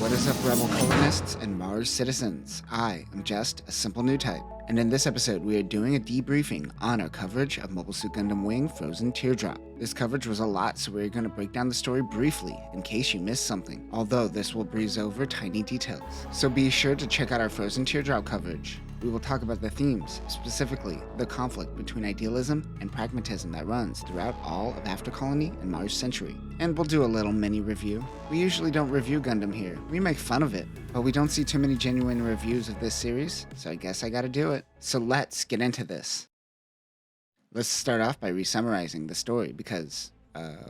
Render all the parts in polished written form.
What is up, rebel colonists and Mars citizens? I am just a simple Newtype, and in this episode we are doing a debriefing on our coverage of Mobile Suit Gundam Wing Frozen Teardrop. This coverage was a lot, so we're going to break down the story briefly in case you missed something, although this will breeze over tiny details. So be sure to check out our Frozen Teardrop coverage. We will talk about the themes, specifically the conflict between idealism and pragmatism that runs throughout all of After Colony and Mars Century. And we'll do a little mini review. We usually don't review Gundam here, we make fun of it, but we don't see too many genuine reviews of this series, so I guess I gotta do it. So let's get into this. Let's start off by re-summarizing the story because,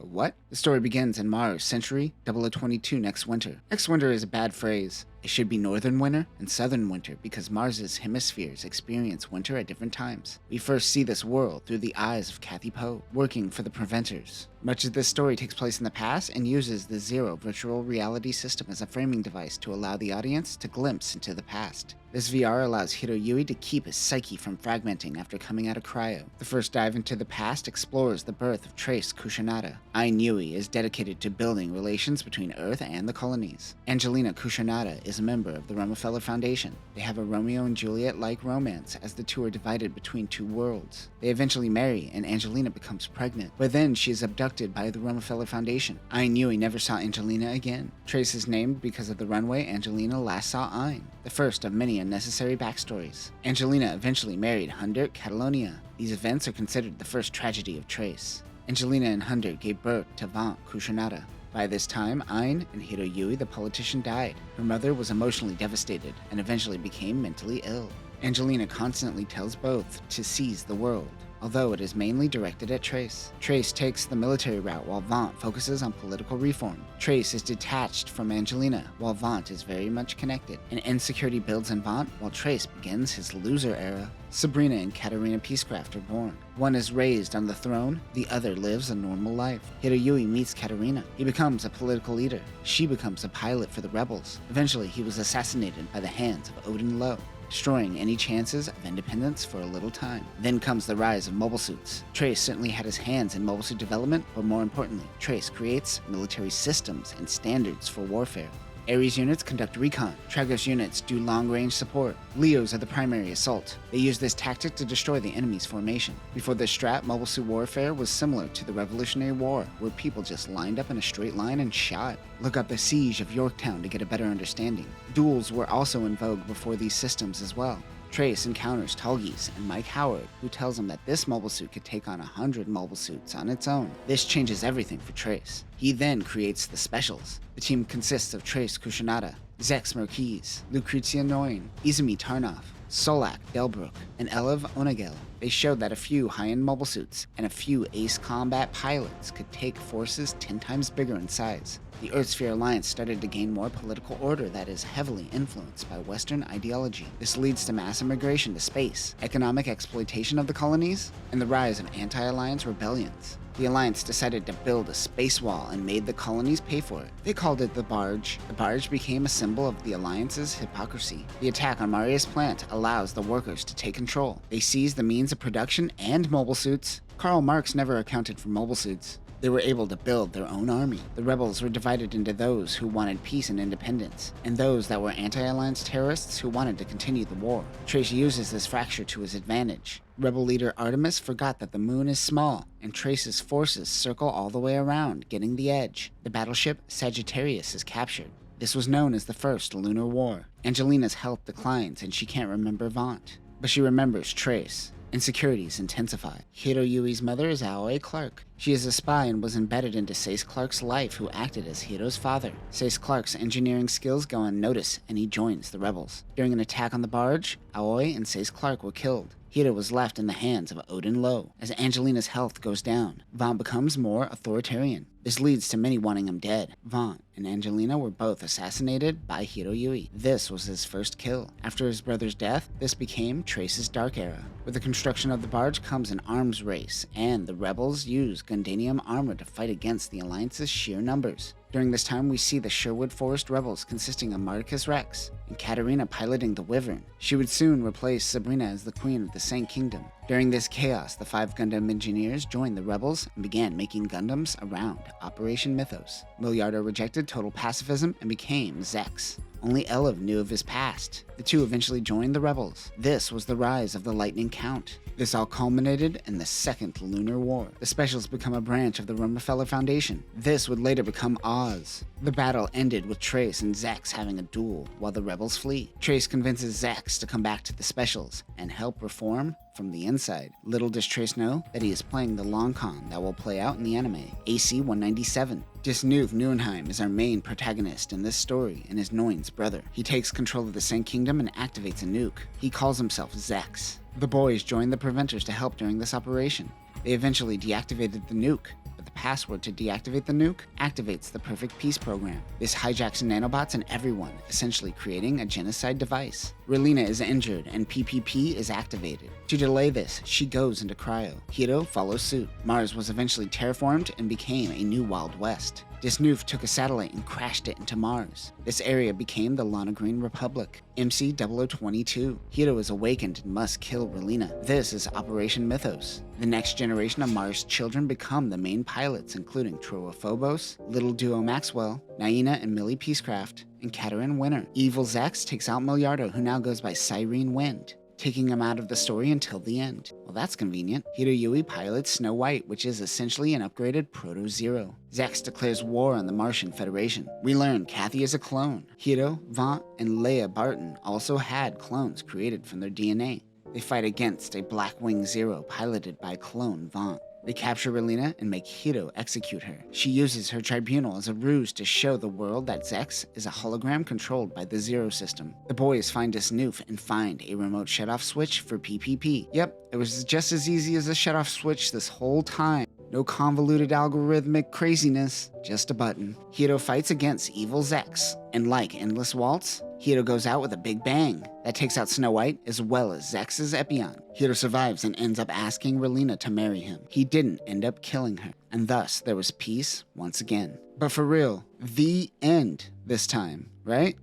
what? The story begins in Mars Century 0022 next winter. Next winter is a bad phrase. It should be northern winter and southern winter because Mars's hemispheres experience winter at different times. We first see this world through the eyes of Kathy Poe, working for the Preventers. Much of this story takes place in the past and uses the Zero virtual reality system as a framing device to allow the audience to glimpse into the past. This VR allows Hiroyui to keep his psyche from fragmenting after coming out of cryo. The first dive into the past explores the birth of Trace Kushanada. Ain Yui is dedicated to building relations between Earth and the colonies. Angelina Kushanada is a member of the Rockefeller Foundation. They have a Romeo and Juliet-like romance as the two are divided between two worlds. They eventually marry and Angelina becomes pregnant, but then she is abducted by the Rockefeller Foundation. Ain Yui never saw Angelina again. Trace is named because of the runway Angelina last saw Ain, the first of many unnecessary backstories. Angelina eventually married Hundert Catalonia. These events are considered the first tragedy of Trace. Angelina and Hundert gave birth to Vant Kushanada. By this time, Ain and Hiroyui the politician died. Her mother was emotionally devastated and eventually became mentally ill. Angelina constantly tells both to seize the world, although it is mainly directed at Trace. Trace takes the military route while Vant focuses on political reform. Trace is detached from Angelina, while Vant is very much connected. An insecurity builds in Vant while Trace begins his loser era. Sabrina and Katarina Peacecraft are born. One is raised on the throne, the other lives a normal life. Hiroyui meets Katarina. He becomes a political leader. She becomes a pilot for the rebels. Eventually, he was assassinated by the hands of Odin Lowe, destroying any chances of independence for a little time. Then comes the rise of mobile suits. Trace certainly had his hands in mobile suit development, but more importantly, Trace creates military systems and standards for warfare. Ares units conduct recon. Tragos units do long-range support. Leos are the primary assault. They use this tactic to destroy the enemy's formation. Before this strat, mobile suit warfare was similar to the Revolutionary War, where people just lined up in a straight line and shot. Look up the Siege of Yorktown to get a better understanding. Duels were also in vogue before these systems as well. Trace encounters Talgis and Mike Howard, who tells him that this mobile suit could take on 100 mobile suits on its own. This changes everything for Trace. He then creates the Specials. The team consists of Trace Kushanada, Zex Merquise, Lucrezia Noin, Izumi Tarnoff, Solak Delbrook, and Elev Onagel. They showed that a few high-end mobile suits and a few ace combat pilots could take forces 10 times bigger in size. The Earthsphere Alliance started to gain more political order that is heavily influenced by Western ideology. This leads to mass immigration to space, economic exploitation of the colonies, and the rise of anti-alliance rebellions. The Alliance decided to build a space wall and made the colonies pay for it. They called it the Barge. The Barge became a symbol of the Alliance's hypocrisy. The attack on Maria's plant allows the workers to take control. They seize the means of production and mobile suits. Karl Marx never accounted for mobile suits. They were able to build their own army. The rebels were divided into those who wanted peace and independence, and those that were anti-alliance terrorists who wanted to continue the war. Trace uses this fracture to his advantage. Rebel leader Artemis forgot that the moon is small, and Trace's forces circle all the way around, getting the edge. The battleship Sagittarius is captured. This was known as the First Lunar War. Angelina's health declines and she can't remember Vant, but she remembers Trace. Insecurities intensify. Hiroyui's mother is Aoi Clark. She is a spy and was embedded into Sace Clark's life, who acted as Hiro's father. Sace Clark's engineering skills go unnoticed and he joins the rebels. During an attack on the barge, Aoi and Sace Clark were killed. Hiro was left in the hands of Odin Lowe. As Angelina's health goes down, Vant becomes more authoritarian. This leads to many wanting him dead. Vant and Angelina were both assassinated by Hiroyui. This was his first kill. After his brother's death, this became Trace's dark era. With the construction of the barge comes an arms race, and the rebels use Gundanium armor to fight against the Alliance's sheer numbers. During this time, we see the Sherwood Forest rebels consisting of Marcus Rex and Katarina piloting the Wyvern. She would soon replace Sabrina as the queen of the Saint Kingdom. During this chaos, the 5 Gundam engineers joined the rebels and began making Gundams around Operation Mythos. Milliardo rejected total pacifism and became Zex. Only Elev knew of his past. The two eventually joined the rebels. This was the rise of the Lightning Count. This all culminated in the Second Lunar War. The Specials become a branch of the Romerfeller Foundation. This would later become Oz. The battle ended with Trace and Zex having a duel while the rebels flee. Trace convinces Zex to come back to the Specials and help reform from the inside. Little does Trace know that he is playing the long con that will play out in the anime, AC-197. Disnuv Nuenheim is our main protagonist in this story and is Noin's brother. He takes control of the Sand Kingdom and activates a nuke. He calls himself Zex. The boys join the Preventers to help during this operation. They eventually deactivated the nuke, but the password to deactivate the nuke activates the Perfect Peace program. This hijacks nanobots and everyone, essentially creating a genocide device. Relina is injured and PPP is activated. To delay this, she goes into cryo. Hiro follows suit. Mars was eventually terraformed and became a new Wild West. Disnuv took a satellite and crashed it into Mars. This area became the Lana Green Republic. MC-0022. Hiro is awakened and must kill Relina. This is Operation Mythos. The next generation of Mars children become the main pilots, including Troa Phobos, Little Duo Maxwell, Naina and Millie Peacecraft, and Katarine Winter. Evil Zex takes out Milliardo, who now goes by Cyrene Wind, taking him out of the story until the end. Well, that's convenient. Hiroyui pilots Snow White, which is essentially an upgraded Proto-Zero. Zex declares war on the Martian Federation. We learn Kathy is a clone. Hiro, Vaughn, and Leia Barton also had clones created from their DNA. They fight against a Blackwing Zero piloted by clone Vaughn. They capture Relina and make Hiro execute her. She uses her tribunal as a ruse to show the world that Zex is a hologram controlled by the Zero system. The boys find Disnuv and find a remote shutoff switch for PPP. Yep, it was just as easy as a shutoff switch this whole time. No convoluted algorithmic craziness, just a button. Hiro fights against evil Zex, and like Endless Waltz, Hiro goes out with a big bang that takes out Snow White as well as Zex's Epion. Hiro survives and ends up asking Relina to marry him. He didn't end up killing her, and thus there was peace once again. But for real, the end this time, right?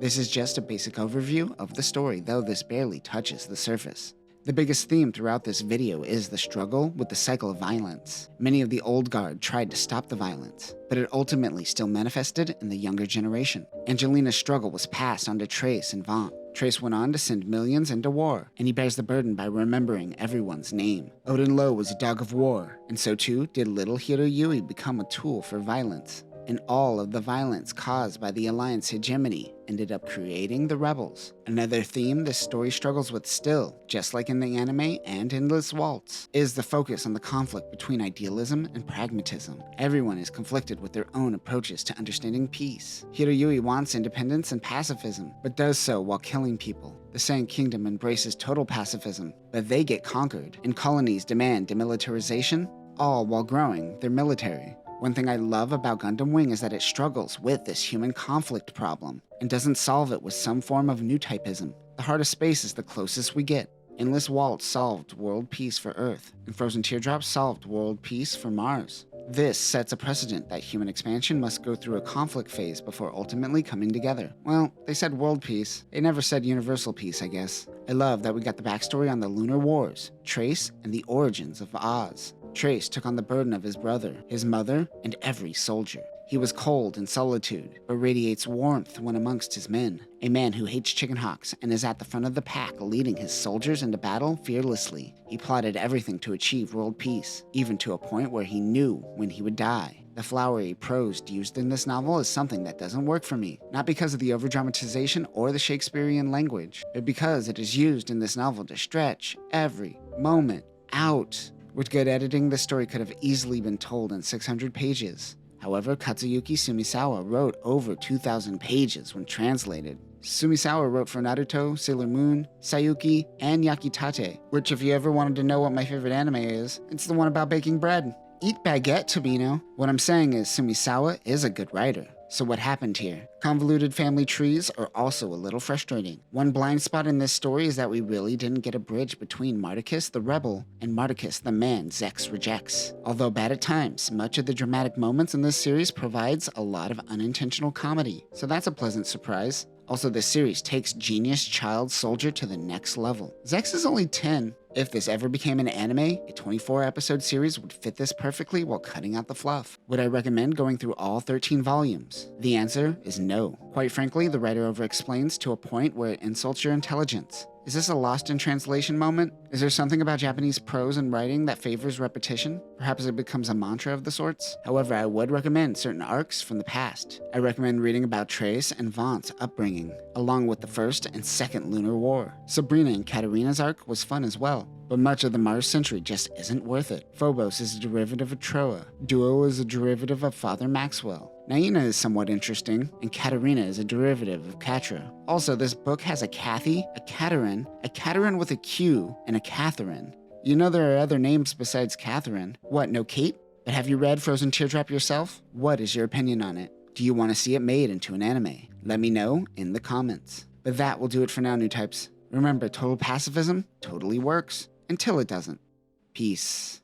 This is just a basic overview of the story, though this barely touches the surface. The biggest theme throughout this video is the struggle with the cycle of violence. Many of the old guard tried to stop the violence, but it ultimately still manifested in the younger generation. Angelina's struggle was passed on to Trace and Vaughn. Trace went on to send millions into war, and he bears the burden by remembering everyone's name. Odin Lowe was a dog of war, and so too did little Hiroyui become a tool for violence. And all of the violence caused by the Alliance hegemony ended up creating the rebels. Another theme this story struggles with still, just like in the anime and Endless Waltz, is the focus on the conflict between idealism and pragmatism. Everyone is conflicted with their own approaches to understanding peace. Hiroyui wants independence and pacifism, but does so while killing people. The Sand Kingdom embraces total pacifism, but they get conquered, and colonies demand demilitarization, all while growing their military. One thing I love about Gundam Wing is that it struggles with this human conflict problem and doesn't solve it with some form of Newtypeism. The heart of space is the closest we get. Endless Waltz solved world peace for Earth, and Frozen Teardrop solved world peace for Mars. This sets a precedent that human expansion must go through a conflict phase before ultimately coming together. Well, they said world peace. They never said universal peace, I guess. I love that we got the backstory on the Lunar Wars, Trace, and the origins of Oz. Trace took on the burden of his brother, his mother, and every soldier. He was cold in solitude, but radiates warmth when amongst his men. A man who hates chicken hawks and is at the front of the pack leading his soldiers into battle fearlessly. He plotted everything to achieve world peace, even to a point where he knew when he would die. The flowery prose used in this novel is something that doesn't work for me, not because of the overdramatization or the Shakespearean language, but because it is used in this novel to stretch every moment out. With good editing, this story could have easily been told in 600 pages. However, Katsuyuki Sumisawa wrote over 2,000 pages when translated. Sumisawa wrote for Naruto, Sailor Moon, Sayuki, and Yakitate, which if you ever wanted to know what my favorite anime is, it's the one about baking bread. Eat baguette, Tobino. What I'm saying is Sumisawa is a good writer. So what happened here? Convoluted family trees are also a little frustrating. One blind spot in this story is that we really didn't get a bridge between Mardicus the rebel and Mardicus the man Zex rejects. Although bad at times, much of the dramatic moments in this series provides a lot of unintentional comedy, so that's a pleasant surprise. Also, this series takes Genius Child Soldier to the next level. Zex is only 10, If this ever became an anime, a 24-episode series would fit this perfectly while cutting out the fluff. Would I recommend going through all 13 volumes? The answer is no. Quite frankly, the writer over-explains to a point where it insults your intelligence. Is this a lost in translation moment? Is there something about Japanese prose and writing that favors repetition? Perhaps it becomes a mantra of the sorts? However, I would recommend certain arcs from the past. I recommend reading about Trace and Vaughnt's upbringing, along with the First and Second Lunar War. Sabrina and Katarina's arc was fun as well, but much of the Mars Century just isn't worth it. Phobos is a derivative of Troa. Duo is a derivative of Father Maxwell. Naina is somewhat interesting, and Katarina is a derivative of Katra. Also, this book has a Kathy, a Katerin with a Q, and a Catherine. You know there are other names besides Catherine. What, no Kate? But have you read Frozen Teardrop yourself? What is your opinion on it? Do you want to see it made into an anime? Let me know in the comments. But that will do it for now, Newtypes. Remember, total pacifism totally works, until it doesn't. Peace.